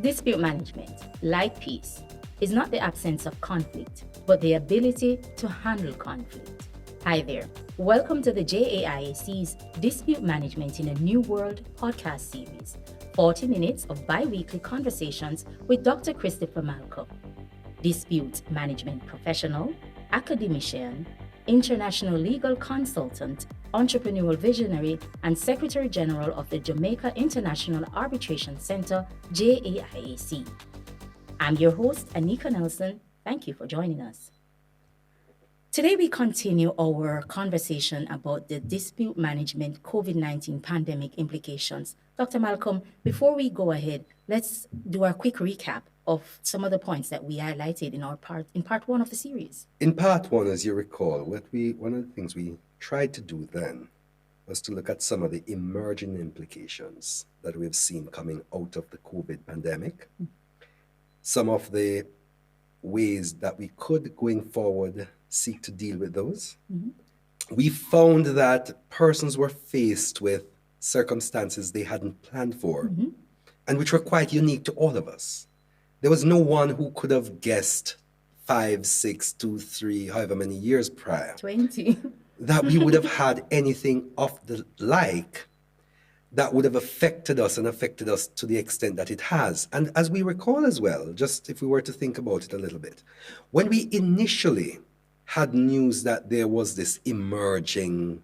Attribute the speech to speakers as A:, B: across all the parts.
A: Dispute management, like peace, is not the absence of conflict, but the ability to handle conflict. Hi there. Welcome to the JAIAC's Dispute Management in a New World podcast series. 40 minutes of bi-weekly conversations with Dr. Christopher Malcolm, dispute management professional, academician, international legal consultant, entrepreneurial visionary, and Secretary General of the Jamaica International Arbitration Center, JAIAC. I'm your host, Anika Nelson. Thank you for joining us. Today, we continue our conversation about the dispute management COVID-19 pandemic implications. Dr. Malcolm, before we go ahead, let's do a quick recap of some of the points that we highlighted in part one of the series.
B: In part one, as you recall, one of the things we tried to do then was to look at some of the emerging implications that we've seen coming out of the COVID pandemic, some of the ways that we could, going forward, seek to deal with those. We found that persons were faced with circumstances they hadn't planned for, and which were quite unique to all of us. There was no one who could have guessed 5, 6, 2, 3, however many years prior,
A: 20,
B: that we would have had anything of the like that would have affected us and affected us to the extent that it has. And as we recall as well, just if we were to think about it a little bit, when we initially had news that there was this emerging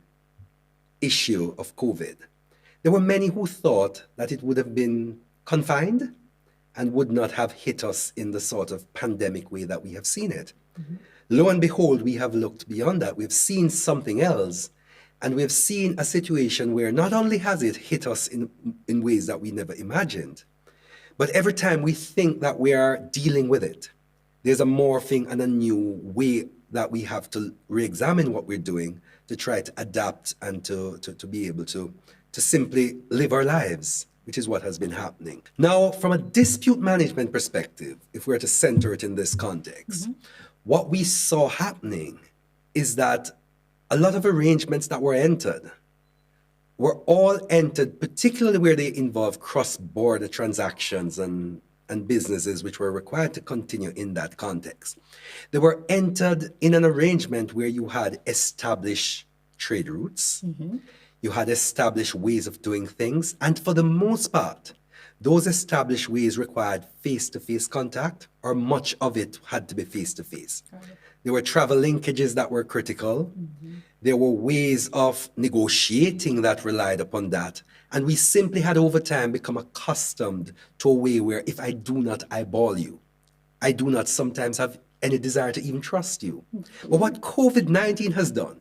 B: issue of COVID, there were many who thought that it would have been confined and would not have hit us in the sort of pandemic way that we have seen it. Lo and behold, we have looked beyond that. We've seen something else, and we've seen a situation where not only has it hit us in ways that we never imagined, but every time we think that we are dealing with it, there's a morphing and a new way that we have to re-examine what we're doing to try to adapt and to be able to simply live our lives, which is what has been happening. Now, from a dispute management perspective, if we were to center it in this context, what we saw happening is that a lot of arrangements that were entered were all entered, particularly where they involve cross-border transactions and businesses which were required to continue in that context. They were entered in an arrangement where you had established trade routes, you had established ways of doing things, and for the most part, those established ways required face-to-face contact, or much of it had to be face-to-face. There were travel linkages that were critical. There were ways of negotiating that relied upon that. And we simply had over time become accustomed to a way where if I do not eyeball you, I do not sometimes have any desire to even trust you. But what COVID-19 has done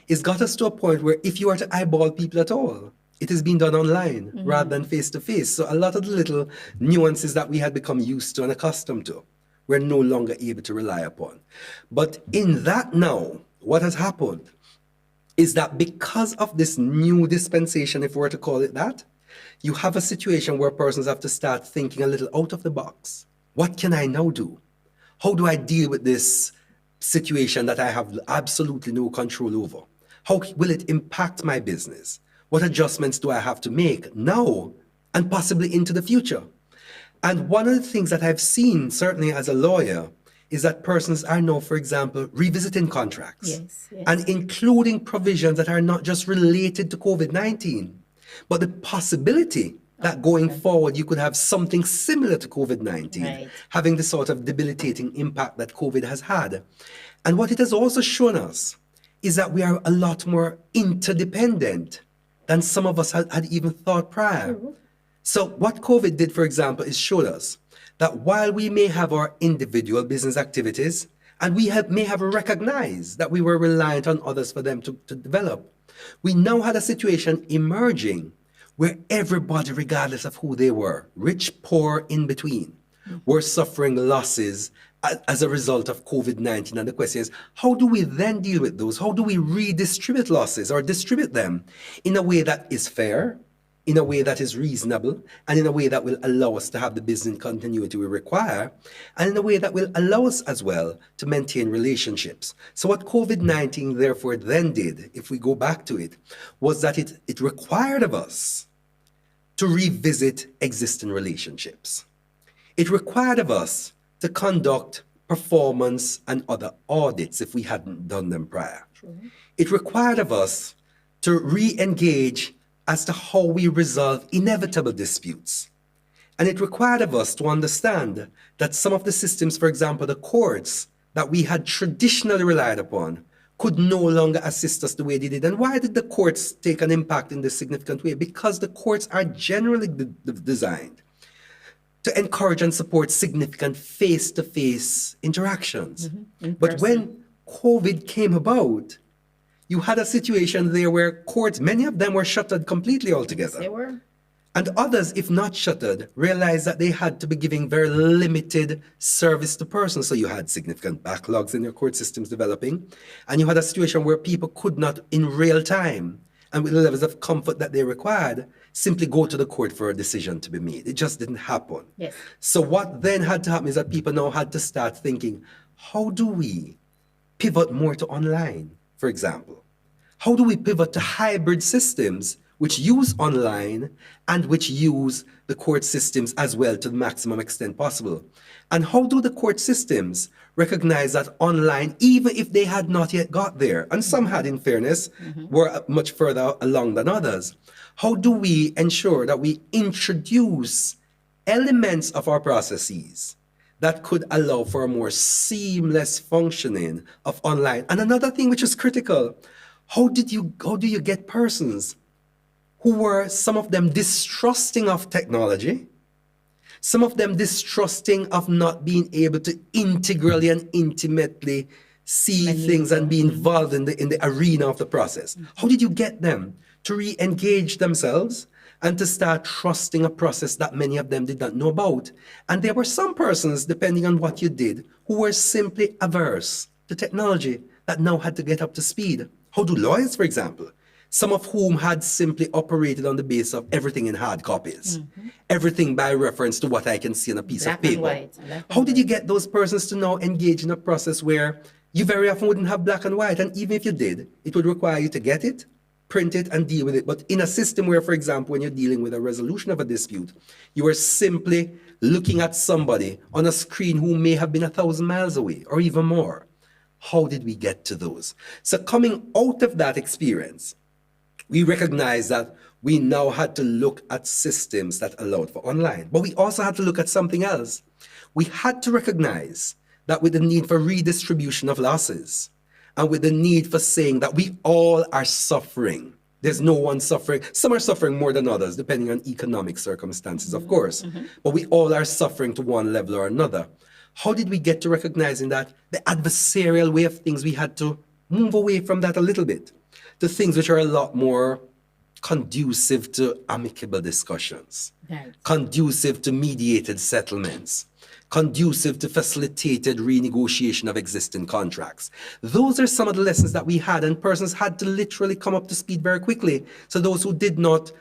B: is got us to a point where if you are to eyeball people at all, it is being done online rather than face-to-face. So a lot of the little nuances that we had become used to and accustomed to, we're no longer able to rely upon. But in that now, what has happened is that because of this new dispensation, if we were to call it that, you have a situation where persons have to start thinking a little out of the box. What can I now do? How do I deal with this situation that I have absolutely no control over? How will it impact my business? What adjustments do I have to make now and possibly into the future? And one of the things that I've seen, certainly as a lawyer, is that persons are now, for example, revisiting contracts and including provisions that are not just related to COVID-19, but the possibility that going forward you could have something similar to COVID-19, having the sort of debilitating impact that COVID has had. And what it has also shown us is that we are a lot more interdependent than some of us had even thought prior. So what COVID did, for example, is showed us that while we may have our individual business activities, and we may have recognized that we were reliant on others for them to develop, we now had a situation emerging where everybody, regardless of who they were, rich, poor, in between, were suffering losses as a result of COVID-19. And the question is, how do we then deal with those? How do we redistribute losses or distribute them in a way that is fair, in a way that is reasonable, and in a way that will allow us to have the business continuity we require, and in a way that will allow us as well to maintain relationships. So what COVID-19 therefore then did, if we go back to it, was that it required of us to revisit existing relationships. It required of us to conduct performance and other audits if we hadn't done them prior.
A: True.
B: It required of us to re-engage as to how we resolve inevitable disputes. And it required of us to understand that some of the systems, for example, the courts that we had traditionally relied upon, could no longer assist us the way they did. And why did the courts take an impact in this significant way? Because the courts are generally designed to encourage and support significant face-to-face interactions. But when COVID came about, you had a situation there where courts, many of them were shuttered completely altogether.
A: Yes, they were.
B: And others, if not shuttered, realized that they had to be giving very limited service to persons. So you had significant backlogs in your court systems developing, and you had a situation where people could not, in real time, and with the levels of comfort that they required, simply go to the court for a decision to be made. It just didn't happen.
A: Yes.
B: So what then had to happen is that people now had to start thinking, how do we pivot more to online, for example? How do we pivot to hybrid systems which use online and which use the court systems as well to the maximum extent possible? And how do the court systems recognize that online, even if they had not yet got there, and some had, in fairness, were much further along than others, how do we ensure that we introduce elements of our processes that could allow for a more seamless functioning of online? And another thing which is critical, how do you get persons who were, some of them, distrusting of technology, some of them distrusting of not being able to integrally and intimately see things and be involved in the arena of the process? How did you get them to re-engage themselves and to start trusting a process that many of them did not know about? And there were some persons, depending on what you did, who were simply averse to technology that now had to get up to speed. How do lawyers, for example, some of whom had simply operated on the basis of everything in hard copies, everything by reference to what I can see on a piece of paper. How did you get those persons to now engage in a process where you very often wouldn't have black and white? And even if you did, it would require you to get it, print it, and deal with it. But in a system where, for example, when you're dealing with a resolution of a dispute, you are simply looking at somebody on a screen who may have been 1,000 miles away or even more. How did we get to those? So coming out of that experience, we recognized that we now had to look at systems that allowed for online. But we also had to look at something else. We had to recognize that with the need for redistribution of losses and with the need for saying that we all are suffering. There's no one suffering. Some are suffering more than others, depending on economic circumstances, of course. But we all are suffering to one level or another. How did we get to recognizing that the adversarial way of things, we had to move away from that a little bit to things which are a lot more conducive to amicable discussions, conducive to mediated settlements, conducive to facilitated renegotiation of existing contracts. Those are some of the lessons that we had, and persons had to literally come up to speed very quickly. So those who did not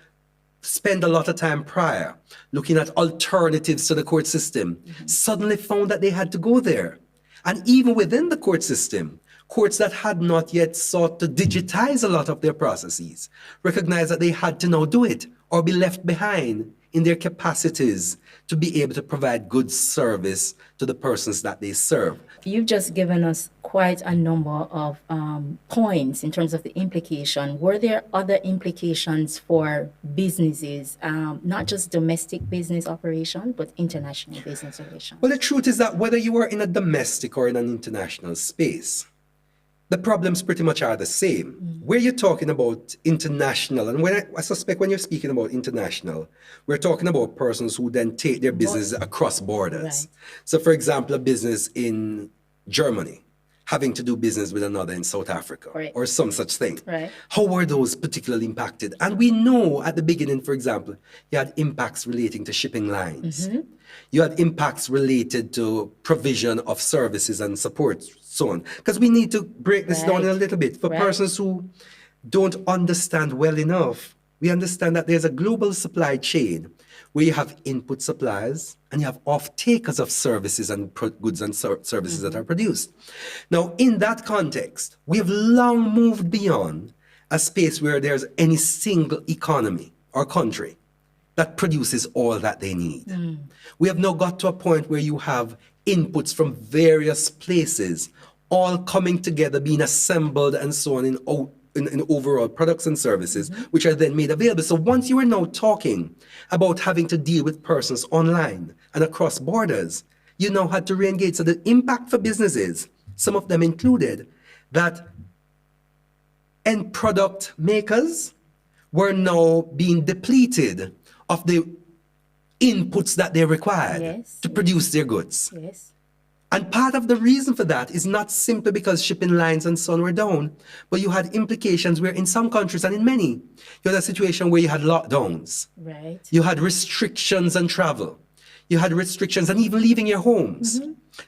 B: spend a lot of time prior looking at alternatives to the court system suddenly found that they had to go there. And even within the court system, courts that had not yet sought to digitize a lot of their processes recognized that they had to now do it or be left behind in their capacities to be able to provide good service to the persons that they serve.
A: You've just given us quite a number of points in terms of the implication. Were there other implications for businesses, not just domestic business operation, but international business operation?
B: Well, the truth is that whether you are in a domestic or in an international space, the problems pretty much are the same. Where you're talking about international, and when I suspect when you're speaking about international, we're talking about persons who then take their business across borders.
A: Right.
B: So, for example, a business in Germany having to do business with another in South Africa,
A: Right.
B: or some such thing.
A: Right.
B: How were those particularly impacted? And we know at the beginning, for example, you had impacts relating to shipping lines. You had impacts related to provision of services and support, so on. Because we need to break this down a little bit. For persons who don't understand well enough, we understand that there's a global supply chain where you have input suppliers and you have off-takers of services and goods and services that are produced. Now, in that context, we have long moved beyond a space where there's any single economy or country that produces all that they need. We have now got to a point where you have inputs from various places all coming together, being assembled and so on in overall products and services, which are then made available. So once you are now talking about having to deal with persons online and across borders, you now had to re-engage. So the impact for businesses, some of them included, that end product makers were now being depleted of the inputs that they required to produce their goods.
A: Yes.
B: And part of the reason for that is not simply because shipping lines and so on were down, but you had implications where in some countries and in many, you had a situation where you had lockdowns.
A: Right.
B: You had restrictions on travel. You had restrictions on even leaving your homes.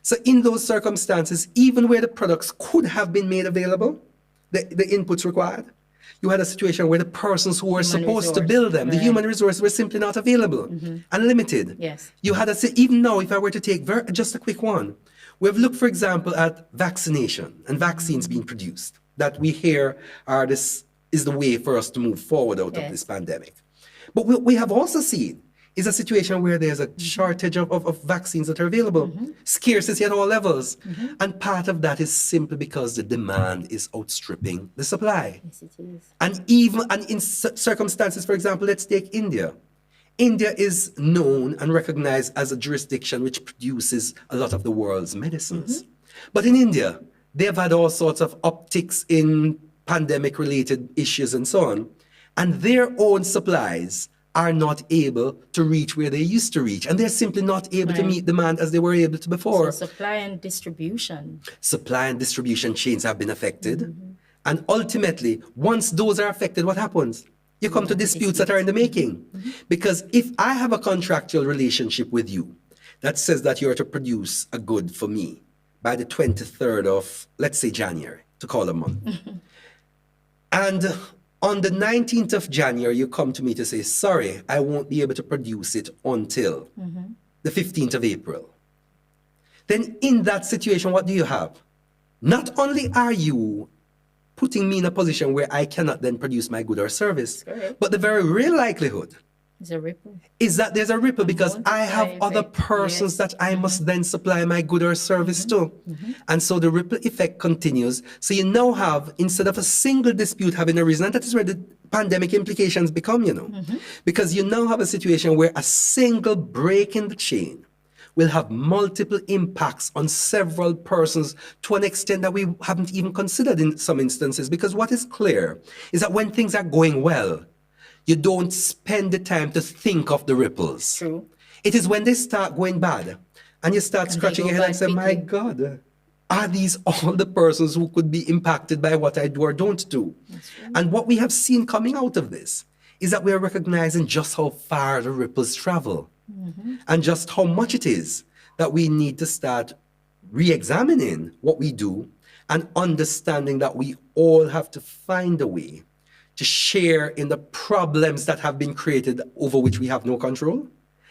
B: So in those circumstances, even where the products could have been made available, the inputs required, you had a situation where the persons who were supposed to build them, the human resources, were simply not available and limited.
A: Yes.
B: You had even now, if I were to take just a quick one, we have looked, for example, at vaccination and vaccines being produced that we hear is the way for us to move forward out of this pandemic. But what we have also seen is a situation where there's a shortage of vaccines that are available, scarcity at all levels. And part of that is simply because the demand is outstripping the supply.
A: Yes, it is.
B: And in circumstances, for example, let's take India. India is known and recognized as a jurisdiction which produces a lot of the world's medicines. But in India, they've had all sorts of upticks in pandemic-related issues and so on. And their own supplies are not able to reach where they used to reach. And they're simply not able to meet demand as they were able to before.
A: So supply and distribution.
B: Supply and distribution chains have been affected. And ultimately, once those are affected, what happens? You come to disputes that are in the making. Because if I have a contractual relationship with you that says that you're to produce a good for me by the 23rd of, let's say, January, to call a month. And on the 19th of January, you come to me to say, sorry, I won't be able to produce it until the 15th of April. Then in that situation, what do you have? Not only are you putting me in a position where I cannot then produce my good or service, but the very real likelihood is that there's a ripple because I have other persons that I must then supply my good or service to. And so the ripple effect continues. So you now have, instead of a single dispute having arisen, and that is where the pandemic implications become, because you now have a situation where a single break in the chain will have multiple impacts on several persons to an extent that we haven't even considered in some instances. Because what is clear is that when things are going well, you don't spend the time to think of the ripples.
A: True.
B: It is when they start going bad and you start scratching your head and say, my God, are these all the persons who could be impacted by what I do or don't do? And what we have seen coming out of this is that we are recognizing just how far the ripples travel and just how much it is that we need to start re-examining what we do and understanding that we all have to find a way to share in the problems that have been created over which we have no control,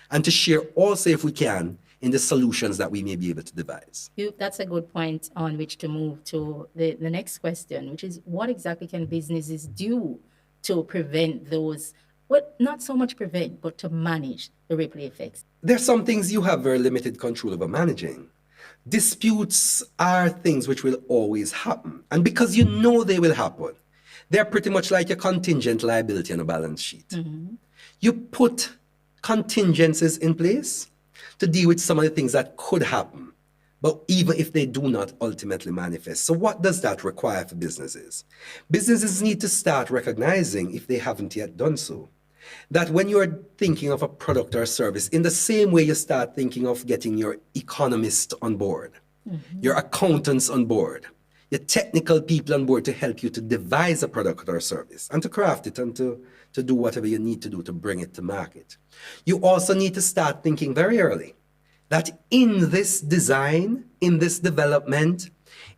B: and to share also, if we can, in the solutions that we may be able to devise.
A: That's a good point on which to move to the next question, which is what exactly can businesses do to prevent those, well, not so much prevent, but to manage the ripple effects?
B: There are some things you have very limited control over managing. Disputes are things which will always happen. And because you know they will happen, they're pretty much like a contingent liability on a balance sheet. You put contingencies in place to deal with some of the things that could happen, but even if they do not ultimately manifest. So what does that require for businesses? Businesses need to start recognizing, if they haven't yet done so, that when you're thinking of a product or service, in the same way you start thinking of getting your economist on board, your accountants on board, your technical people on board to help you to devise a product or service and to craft it and to do whatever you need to do to bring it to market. You also need to start thinking very early that in this design, in this development,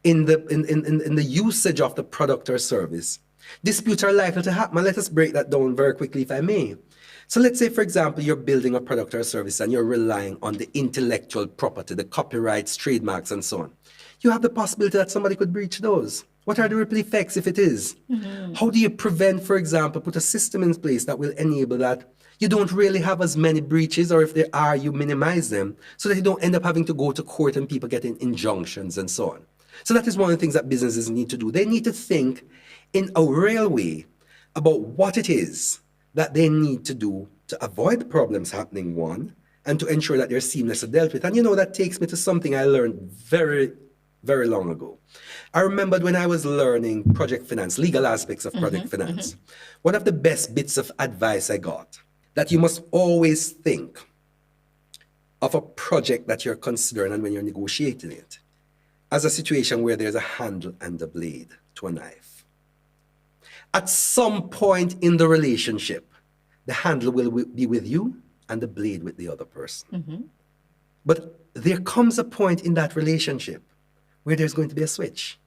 B: in the usage of the product or service, disputes are likely to happen. And let us break that down very quickly, if I may. So let's say, for example, you're building a product or service and you're relying on the intellectual property, the copyrights, trademarks, and so on. You have the possibility that somebody could breach those. What are the ripple effects if it is? How do you prevent, for example, put a system in place that will enable that You don't really have as many breaches, or if there are, you minimize them so that you don't end up having to go to court and people getting injunctions and so on. So that is one of the things that businesses need to do. They need to think in a real way about what it is that they need to do to avoid the problems happening, one, and to ensure that they're seamlessly dealt with. And that takes me to something I learned very, very long ago. I remembered when I was learning project finance, legal aspects of project finance, one of the best bits of advice I got, that you must always think of a project that you're considering and when you're negotiating it as a situation where there's a handle and a blade to a knife. At some point in the relationship, the handle will be with you and the blade with the other person. But there comes a point in that relationship where there's going to be a switch.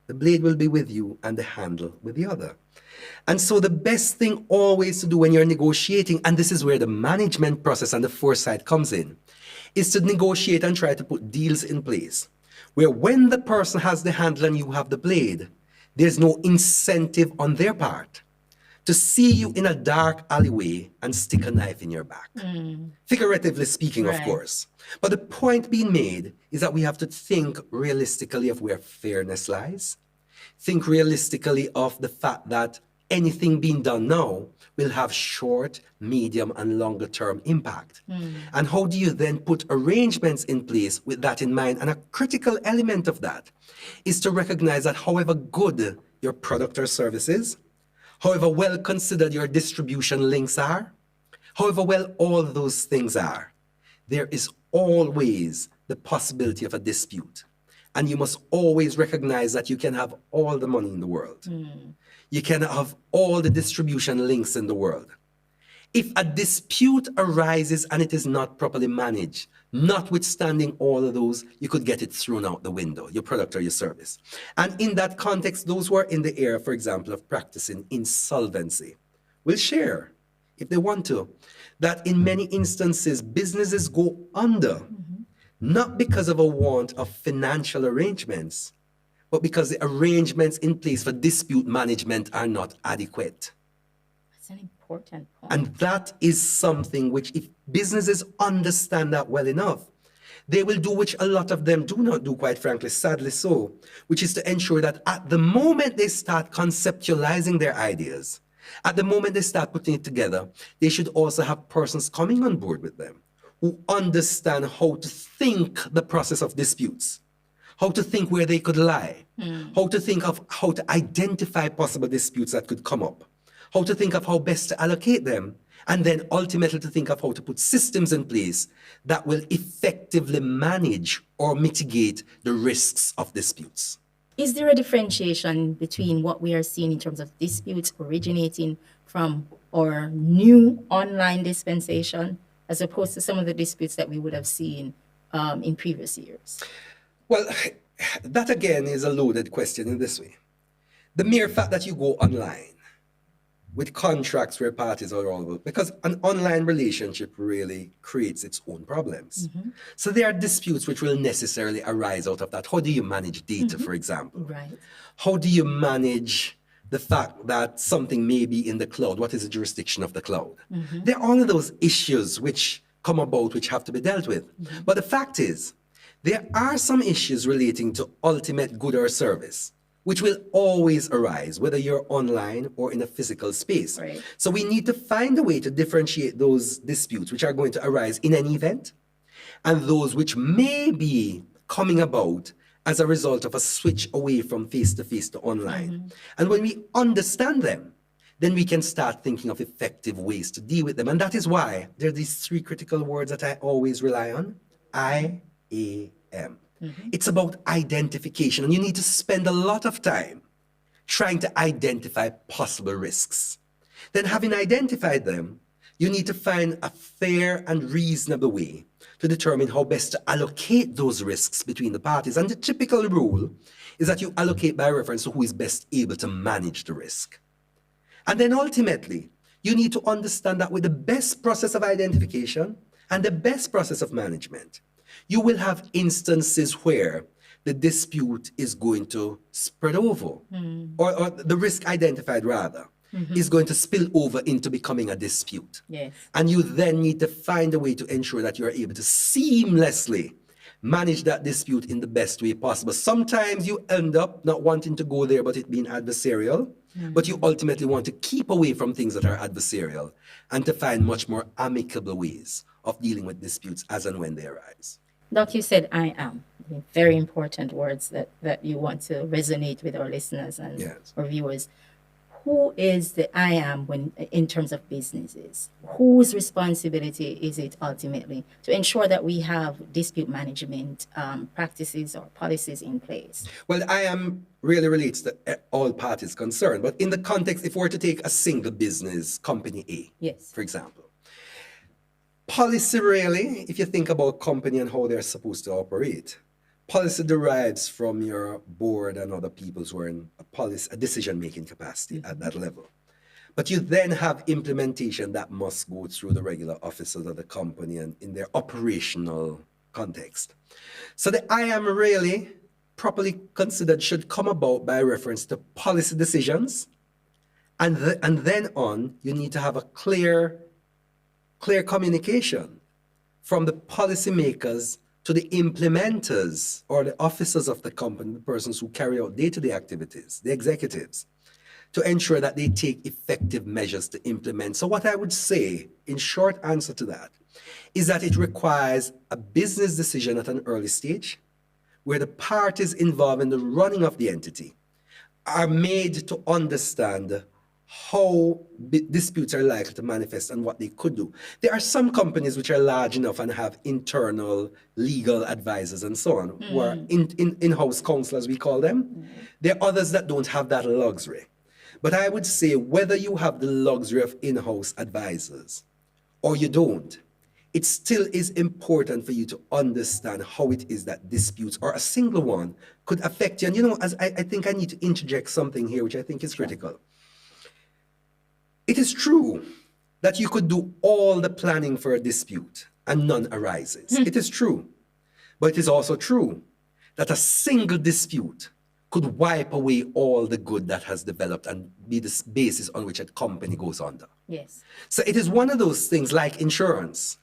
B: The blade will be with you and the handle with the other. And so the best thing always to do when you're negotiating, and this is where the management process and the foresight comes in, is to negotiate and try to put deals in place where when the person has the handle and you have the blade, there's no incentive on their part to see you in a dark alleyway and stick a knife in your back. Figuratively speaking, of course. But the point being made is that we have to think realistically of where fairness lies. Think realistically of the fact that anything being done now will have short, medium, and longer term impact. And how do you then put arrangements in place with that in mind? And a critical element of that is to recognize that however good your product or service is, however well considered your distribution links are, however well all those things are, there is always the possibility of a dispute. And you must always recognize that you can have all the money in the world. You can have all the distribution links in the world. If a dispute arises and it is not properly managed, notwithstanding all of those, you could get it thrown out the window, your product or your service. And in that context, those who are in the area, for example, of practicing insolvency will share, if they want to, that in many instances, businesses go under, not because of a want of financial arrangements, but because the arrangements in place for dispute management are not adequate.
A: That's an important point.
B: And that is something which, if businesses understand that well enough, they will do, which a lot of them do not do, quite frankly, sadly so, which is to ensure that at the moment they start conceptualizing their ideas, at the moment they start putting it together, they should also have persons coming on board with them who understand how to think the process of disputes, how to think where they could lie, how to think of how to identify possible disputes that could come up, how to think of how best to allocate them, and then ultimately to think of how to put systems in place that will effectively manage or mitigate the risks of disputes.
A: Is there a differentiation between what we are seeing in terms of disputes originating from our new online dispensation as opposed to some of the disputes that we would have seen in previous years?
B: Well, that again is a loaded question in this way. The mere fact that you go online with contracts where parties are all about, because an online relationship really creates its own problems. So there are disputes which will necessarily arise out of that. How do you manage data, for example?
A: Right.
B: How do you manage the fact that something may be in the cloud? What is the jurisdiction of the cloud? There are all of those issues which come about which have to be dealt with. But the fact is, there are some issues relating to ultimate good or service, which will always arise, whether you're online or in a physical space.
A: Right.
B: So we need to find a way to differentiate those disputes which are going to arise in an event and those which may be coming about as a result of a switch away from face-to-face to online. And when we understand them, then we can start thinking of effective ways to deal with them. And that is why there are these three critical words that I always rely on: IAM. It's about identification, and you need to spend a lot of time trying to identify possible risks. Then, having identified them, you need to find a fair and reasonable way to determine how best to allocate those risks between the parties. And the typical rule is that you allocate by reference to who is best able to manage the risk. And then ultimately, you need to understand that with the best process of identification and the best process of management, you will have instances where the dispute is going to spread over, or the risk identified rather is going to spill over into becoming a dispute.
A: Yes.
B: And you then need to find a way to ensure that you're able to seamlessly manage that dispute in the best way possible. Sometimes you end up not wanting to go there, but it being adversarial. But you ultimately want to keep away from things that are adversarial and to find much more amicable ways of dealing with disputes as and when they arise.
A: Doc, you said I am. Very important words that you want to resonate with our listeners and
B: Yes.
A: our viewers. Who is the I am when in terms of businesses? Whose responsibility is it ultimately to ensure that we have dispute management practices or policies in place?
B: Well, I am really relates to all parties concerned. But in the context, if we were to take a single business, company A,
A: Yes.
B: for example, policy really, if you think about company and how they're supposed to operate, policy derives from your board and other people who are in a decision-making capacity at that level. But you then have implementation that must go through the regular officers of the company and in their operational context. So the I am really properly considered should come about by reference to policy decisions. And then on, you need to have a clear communication from the policymakers to the implementers or the officers of the company, the persons who carry out day-to-day activities, the executives, to ensure that they take effective measures to implement. So what I would say, in short answer to that, is that it requires a business decision at an early stage where the parties involved in the running of the entity are made to understand how disputes are likely to manifest and what they could do. There are some companies which are large enough and have internal legal advisors and so on, who are in-house counsel, as we call them. There are others that don't have that luxury. But I would say whether you have the luxury of in-house advisors or you don't, it still is important for you to understand how it is that disputes or a single one could affect you. And as I think I need to interject something here, which I think is critical. It is true that you could do all the planning for a dispute and none arises. It is true. But it is also true that a single dispute could wipe away all the good that has developed and be the basis on which a company goes under.
A: Yes.
B: So it is one of those things like insurance,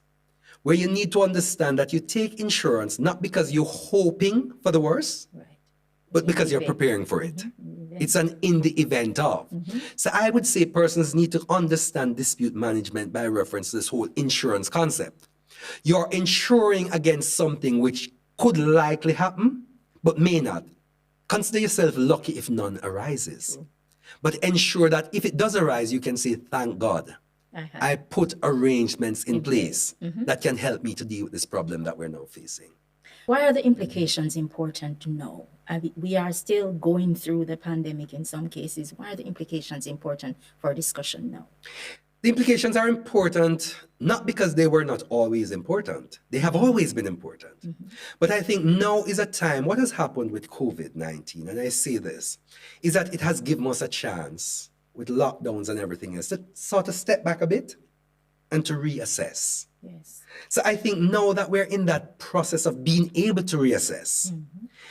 B: where you need to understand that you take insurance not because you're hoping for the worst,
A: Right.
B: but because you're preparing for it. It's an in the event of. So I would say persons need to understand dispute management by reference to this whole insurance concept. You're insuring against something which could likely happen, but may not. Consider yourself lucky if none arises. But ensure that if it does arise, you can say, thank God. I put arrangements in place that can help me to deal with this problem that we're now facing.
A: Why are the implications important to know? We are still going through the pandemic in some cases. Why are the implications important for discussion now?
B: The implications are important not because they were not always important. They have always been important. But I think now is a time, what has happened with COVID-19, and I say this, is that it has given us a chance with lockdowns and everything else to sort of step back a bit and to reassess.
A: Yes.
B: So I think now that we're in that process of being able to reassess,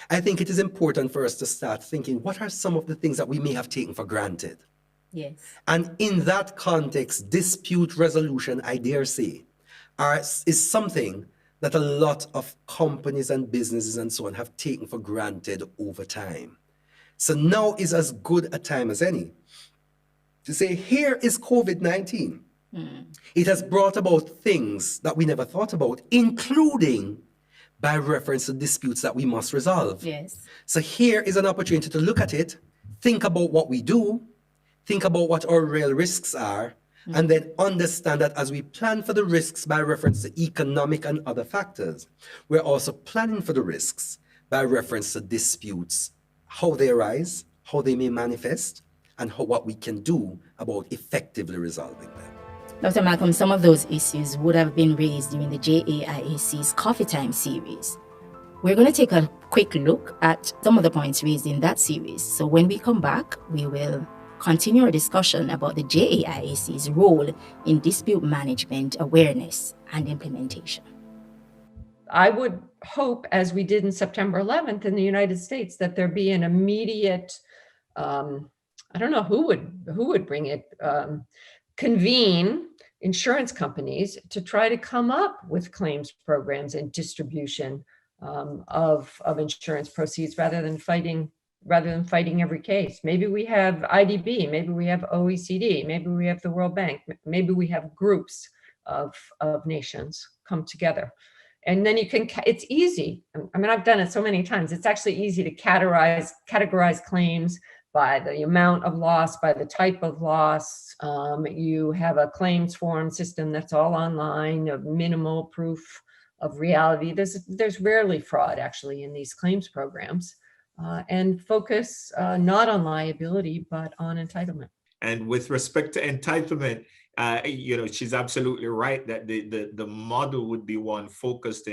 B: I think it is important for us to start thinking, what are some of the things that we may have taken for granted?
A: Yes.
B: And in that context, dispute resolution, I dare say, is something that a lot of companies and businesses and so on have taken for granted over time. So now is as good a time as any to say, here is COVID-19. It has brought about things that we never thought about, including by reference to disputes that we must resolve.
A: Yes.
B: So here is an opportunity to look at it, think about what we do, think about what our real risks are, and then understand that as we plan for the risks by reference to economic and other factors, we're also planning for the risks by reference to disputes, how they arise, how they may manifest, and what we can do about effectively resolving them.
A: Dr. Malcolm, some of those issues would have been raised during the JAIAC's Coffee Time series. We're going to take a quick look at some of the points raised in that series. So when we come back, we will continue our discussion about the JAIAC's role in dispute management, awareness, and implementation.
C: I would hope, as we did in September 11th in the United States, that there be an immediate I don't know who would bring it, convene insurance companies to try to come up with claims programs and distribution of insurance proceeds rather than fighting every case. Maybe we have IDB, maybe we have OECD, maybe we have the World Bank, maybe we have groups of nations come together. And then it's easy. I mean, I've done it so many times. It's actually easy to categorize claims by the amount of loss, by the type of loss. You have a claims form system that's all online, of minimal proof of reality. There's rarely fraud actually in these claims programs, and focus not on liability, but on entitlement.
D: And with respect to entitlement, she's absolutely right that the model would be one focused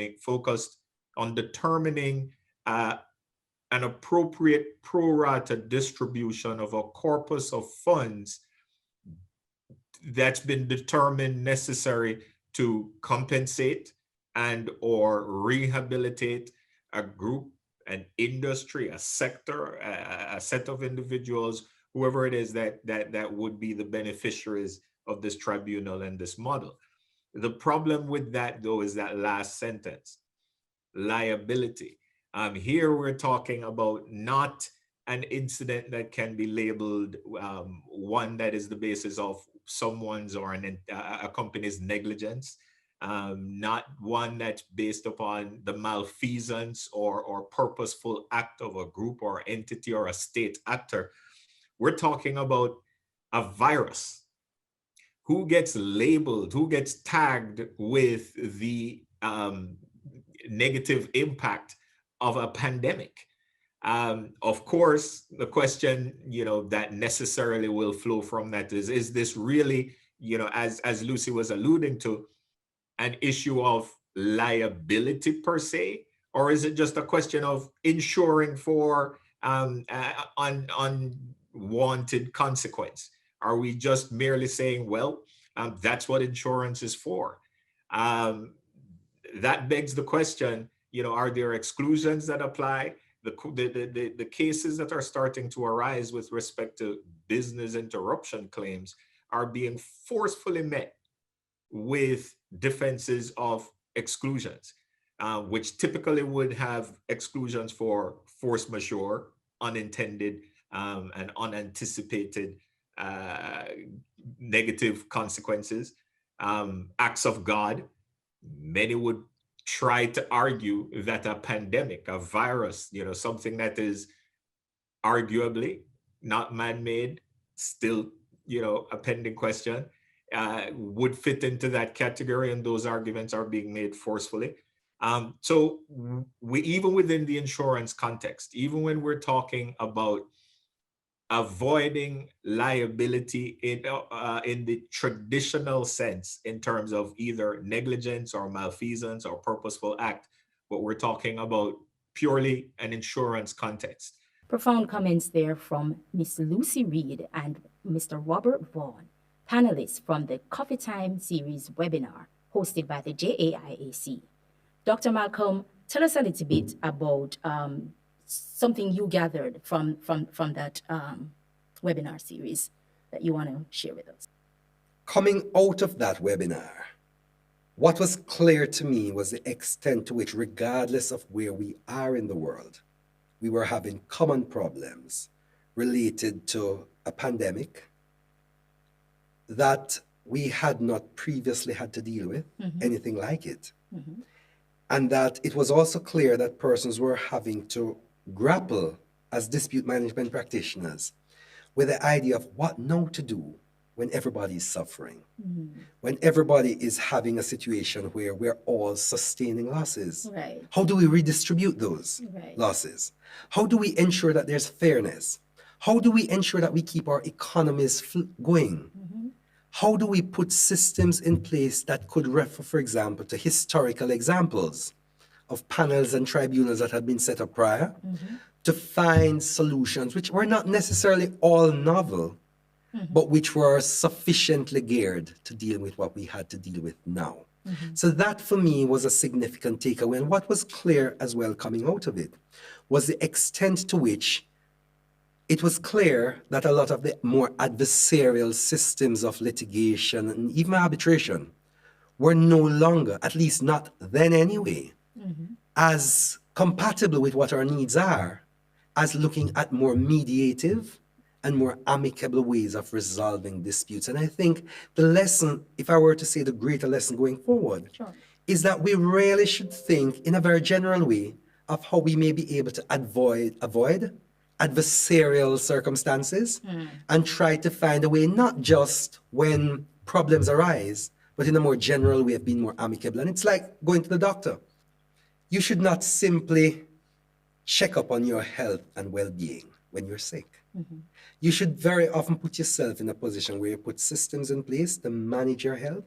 D: on determining an appropriate pro rata distribution of a corpus of funds that's been determined necessary to compensate and or rehabilitate a group, an industry, a sector, a set of individuals, whoever it is that would be the beneficiaries of this tribunal and this model. The problem with that, though, is that last sentence, liability. Here we're talking about not an incident that can be labeled one that is the basis of someone's or a company's negligence, not one that's based upon the malfeasance or purposeful act of a group or entity or a state actor. We're talking about a virus. Who gets labeled, who gets tagged with the negative impact of a pandemic? Of course, the question, that necessarily will flow from that is this really, as Lucy was alluding to, an issue of liability per se, or is it just a question of insuring for unwanted consequence? Are we just merely saying, well, that's what insurance is for? That begs the question, are there exclusions that apply? The cases that are starting to arise with respect to business interruption claims are being forcefully met with defenses of exclusions, which typically would have exclusions for force majeure, unintended and unanticipated negative consequences, acts of God. Many would try to argue that a pandemic, a virus, something that is arguably not man-made, still, a pending question, would fit into that category, and those arguments are being made forcefully. So we, even within the insurance context, even when we're talking about avoiding liability in the traditional sense, in terms of either negligence or malfeasance or purposeful act, but we're talking about purely an insurance context.
A: Profound comments there from Miss Lucy Reed and Mr. Robert Vaughan, panelists from the Coffee Time series webinar hosted by the JAIAC. Dr. Malcolm, tell us a little bit about something you gathered from that webinar series that you want to share with us.
B: Coming out of that webinar, what was clear to me was the extent to which, regardless of where we are in the world, we were having common problems related to a pandemic that we had not previously had to deal with, anything like it. And that it was also clear that persons were having to grapple as dispute management practitioners with the idea of what now to do when everybody is suffering, when everybody is having a situation where we're all sustaining losses.
A: Right.
B: How do we redistribute those losses? How do we ensure that there's fairness? How do we ensure that we keep our economies going? How do we put systems in place that could refer, for example, to historical examples of panels and tribunals that had been set up prior to find solutions which were not necessarily all novel, but which were sufficiently geared to deal with what we had to deal with now. So that for me was a significant takeaway. And what was clear as well coming out of it was the extent to which it was clear that a lot of the more adversarial systems of litigation and even arbitration were no longer, at least not then anyway, as compatible with what our needs are as looking at more mediative and more amicable ways of resolving disputes. And I think the lesson, if I were to say the greater lesson going forward, is that we really should think in a very general way of how we may be able to avoid adversarial circumstances and try to find a way, not just when problems arise, but in a more general way of being more amicable. And it's like going to the doctor. You should not simply check up on your health and well-being when you're sick. You should very often put yourself in a position where you put systems in place to manage your health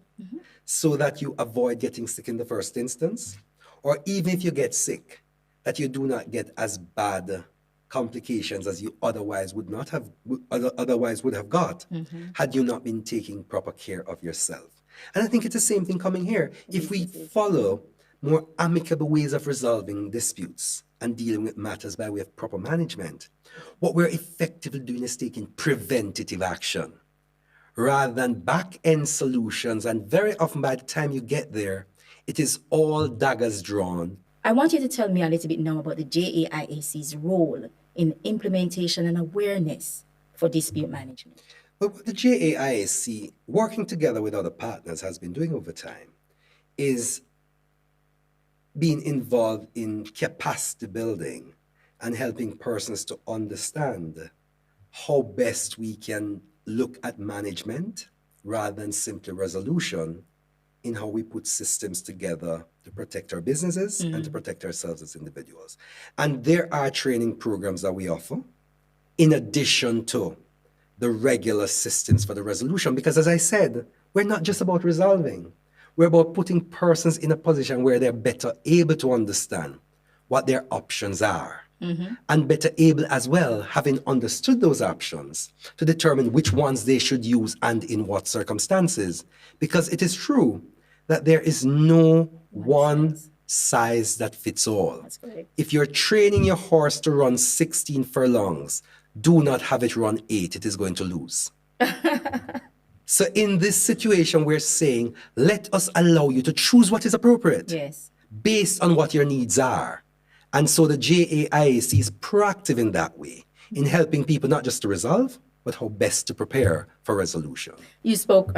B: so that you avoid getting sick in the first instance, or even if you get sick, that you do not get as bad complications as you otherwise would have got had you not been taking proper care of yourself. And I think it's the same thing coming here. If we follow more amicable ways of resolving disputes and dealing with matters by way of proper management, what we're effectively doing is taking preventative action rather than back-end solutions. And very often by the time you get there, it is all daggers drawn.
A: I want you to tell me a little bit now about the JAIAC's role in implementation and awareness for dispute management.
B: But what the JAIAC, working together with other partners, has been doing over time is being involved in capacity building and helping persons to understand how best we can look at management rather than simply resolution in how we put systems together to protect our businesses and to protect ourselves as individuals. And there are training programs that we offer in addition to the regular systems for the resolution. Because as I said, we're not just about resolving. We're about putting persons in a position where they're better able to understand what their options are. And better able as well, having understood those options, to determine which ones they should use and in what circumstances. Because it is true that there is no one size that fits all.
A: That's correct.
B: If you're training your horse to run 16 furlongs, do not have it run 8, it is going to lose. So in this situation, we're saying, let us allow you to choose what is appropriate based on what your needs are. And so the JAIAC is proactive in that way, in helping people not just to resolve, but how best to prepare for resolution.
A: You spoke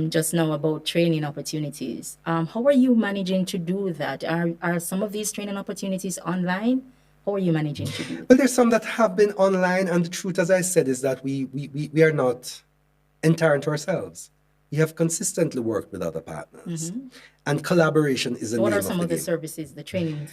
A: just now about training opportunities. How are you managing to do that? Are some of these training opportunities online? How are you managing to do that?
B: Well, there's some that have been online, and the truth, as I said, is that we are not entire to ourselves. We have consistently worked with other partners, and collaboration is a name of the game.
A: What are some of the services, the training?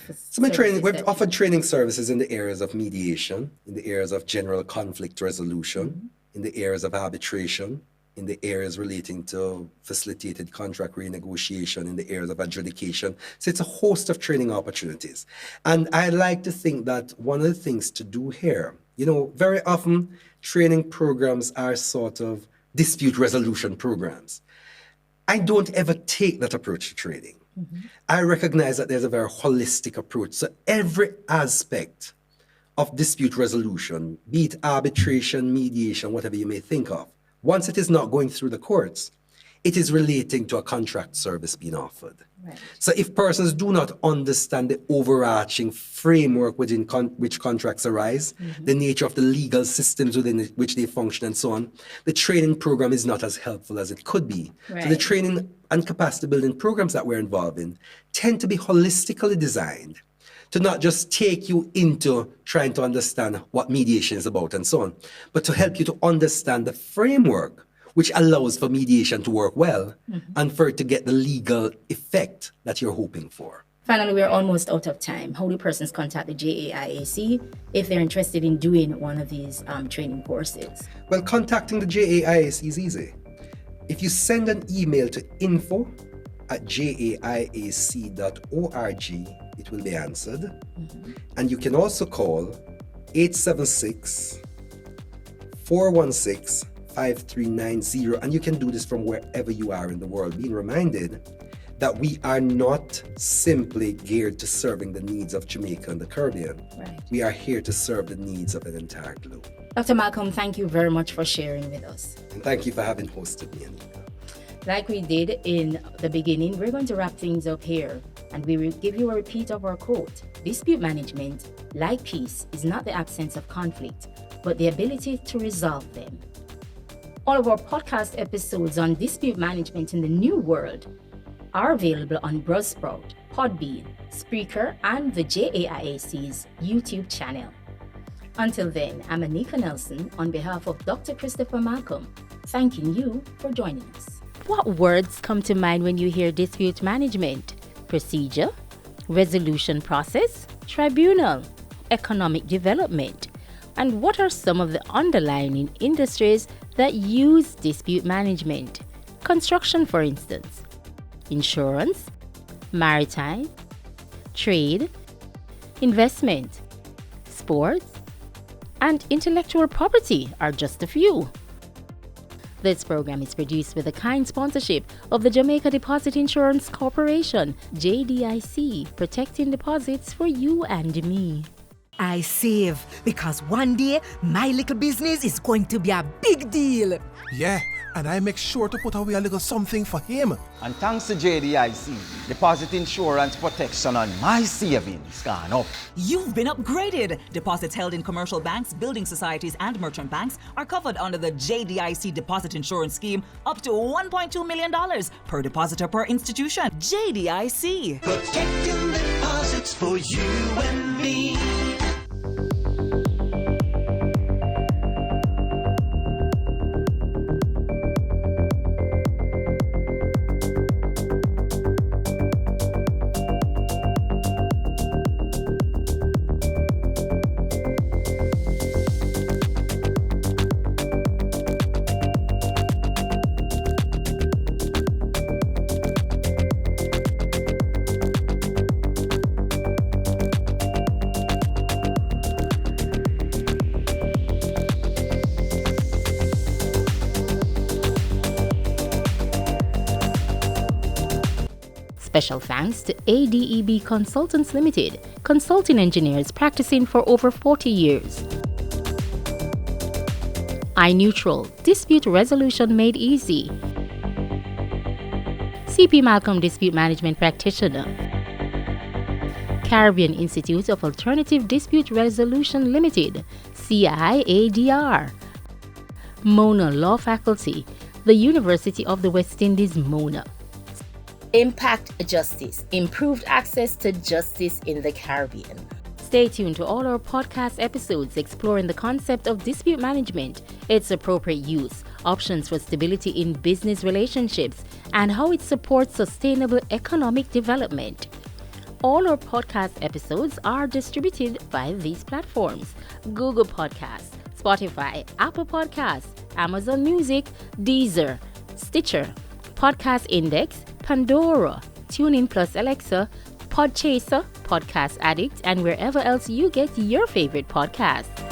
B: We've offered training services in the areas of mediation, in the areas of general conflict resolution, in the areas of arbitration, in the areas relating to facilitated contract renegotiation, in the areas of adjudication. So it's a host of training opportunities. And I like to think that one of the things to do here, very often training programs are sort of dispute resolution programs. I don't ever take that approach to training. I recognize that there's a very holistic approach. So every aspect of dispute resolution, be it arbitration, mediation, whatever you may think of, once it is not going through the courts, it is relating to a contract service being offered.
A: Right.
B: So if persons do not understand the overarching framework within which contracts arise, the nature of the legal systems within which they function and so on, the training program is not as helpful as it could be.
A: Right.
B: So the training and capacity building programs that we're involved in tend to be holistically designed to not just take you into trying to understand what mediation is about and so on, but to help you to understand the framework which allows for mediation to work well and for it to get the legal effect that you're hoping for.
A: Finally, we're almost out of time. How do persons contact the JAIAC if they're interested in doing one of these training courses?
B: Well, contacting the JAIAC is easy. If you send an email to info@jaiac.org, it will be answered. And you can also call 876-416-5390, and you can do this from wherever you are in the world, being reminded that we are not simply geared to serving the needs of Jamaica and the Caribbean.
A: Right.
B: We are here to serve the needs of an entire globe.
A: Dr. Malcolm, thank you very much for sharing with us.
B: And thank you for having hosted me, Anika.
A: Like we did in the beginning, we're going to wrap things up here, and we will give you a repeat of our quote. Dispute management, like peace, is not the absence of conflict, but the ability to resolve them. All of our podcast episodes on dispute management in the new world are available on Buzzsprout, Podbean, Spreaker, and the JAIAC's YouTube channel. Until then, I'm Anika Nelson on behalf of Dr. Christopher Malcolm, thanking you for joining us. What words come to mind when you hear dispute management? Procedure, resolution process, tribunal, economic development. And what are some of the underlying industries that use dispute management? Construction, for instance. Insurance, maritime, trade, investment, sports, and intellectual property are just a few. This program is produced with the kind sponsorship of the Jamaica Deposit Insurance Corporation, JDIC, protecting deposits for you and me.
E: I save because one day my little business is going to be a big deal.
F: Yeah, and I make sure to put away a little something for him.
G: And thanks to JDIC, deposit insurance protection on my savings gone up.
E: You've been upgraded. Deposits held in commercial banks, building societies, and merchant banks are covered under the JDIC deposit insurance scheme up to $1.2 million per depositor per institution. JDIC.
H: Protecting deposits for you and me.
A: Special thanks to ADEB Consultants Limited, consulting engineers practicing for over 40 years. iNeutral, dispute resolution made easy. CP Malcolm, dispute management practitioner. Caribbean Institute of Alternative Dispute Resolution Limited, CIADR. Mona Law Faculty, the University of the West Indies, Mona. Impact Justice, improved access to justice in the Caribbean. Stay tuned to all our podcast episodes exploring the concept of dispute management, its appropriate use, options for stability in business relationships, and how it supports sustainable economic development. All our podcast episodes are distributed by these platforms: Google Podcasts, Spotify, Apple Podcasts, Amazon Music, Deezer, Stitcher, Podcast Index, Pandora, TuneIn Plus Alexa, Podchaser, Podcast Addict, and wherever else you get your favorite podcasts.